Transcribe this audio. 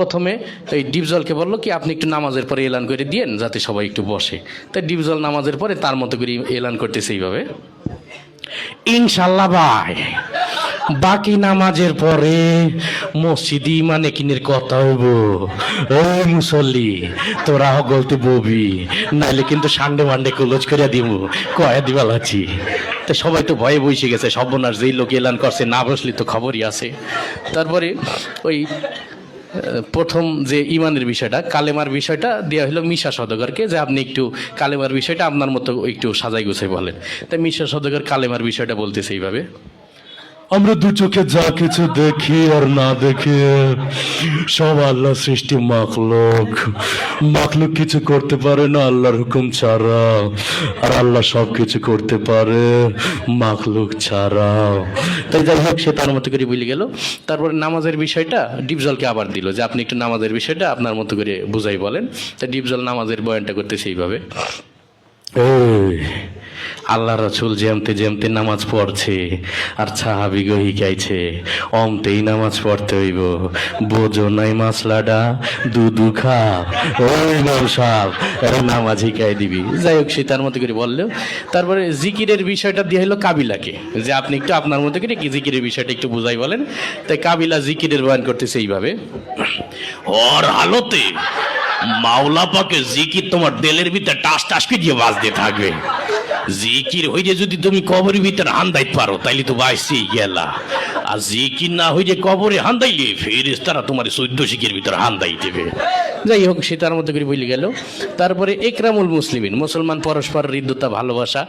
প্রথমে এই ডিপজলকে বললো কি আপনি একটু নামাজের পরে এলান করে দিয়েন যাতে সবাই একটু বসে। তাই ডিপজল নামাজের পরে তার মতো করে এলান করতেছে এইভাবে, ইনশাল্লাহ ভাই বাকি নামাজের পরে মসজিদি মানে কিনের কথা হইব। ওই মুসল্লি তোরা গলতে ববি, নাইলে কিন্তু সানডে মানডে ক্লোজ করে দিব, কয়া দিবা লাচ্ছি। তো সবাই তো ভয়ে বসে গেছে, সর্বনাশ যেই লোক এলান করছে না বসলে তো খবরই আছে। তারপরে ওই প্রথম যে ইমানের বিষয়টা, কালেমার বিষয়টা দেওয়া হলো মিশা সওদাগরকে, যে আপনি একটু কালেমার বিষয়টা আপনার মতো একটু সাজাই গুছাই বলেন। তাই মিশা সওদাগর কালেমার বিষয়টা বলতেছে এইভাবে, আমরা দু চোখে যা কিছু দেখি আর না দেখি সব আল্লাহ সৃষ্টি মাখলুক। মাখলুক কিছু করতে পারে না আল্লাহর হুকুম ছাড়া, আর আল্লাহ সব কিছু করতে পারে মাখলুক ছাড়া। তাই যাই হোক সে তার মতো করে বলে গেল। তারপরে নামাজের বিষয়টা ডিপজলকে আবার দিল, যে আপনি একটু নামাজের বিষয়টা আপনার মতো করে বুঝাই বলেন। তাই ডিপজল নামাজের বয়ানটা করতেছে এইভাবে, এই আল্লাহ রাসূল যেমতে যেমতে নামাজ পড়ছে আর সাহাবী গো শিখাইছে অমতেই নামাজ পড়তে হইব। বোঝো নাই মাসলাডা দুধু খা, ওই ইমাম সাহেব নামাজ শিখাই দিবি। যাই হোক সে তার মতো করে বললেও। তারপরে জিকিরের বিষয়টা দিয়ে হলো কাবিলাকে, যে আপনি একটু আপনার মতো করে কি জিকিরের বিষয়টা একটু বুঝাই বলেন। তাই কাবিলা জিকিরের বয়ান করতেছে এইভাবে, ওর হালতে মাওলা পাকে জিকির তোমার দিলের ভিতরে টাস টাস দিয়ে বাজতে থাকবে। জিকির হইলে যদি তুমি কবরের ভিতরে হান্দাইতে পারো তাইলে তো বাইসেই গেলা, আর জিকির না হইলে কবরে হান্দাইলে ফেরেশতারা তোমার 14 শিকের ভিতরে হান্দাই দেবে। যাই হোক সে তার মতো করে বলে গেল। তারপরে একরামুল মুসলিমিন, মুসলমান পরস্পর হৃদ্যতা ভালোবাসা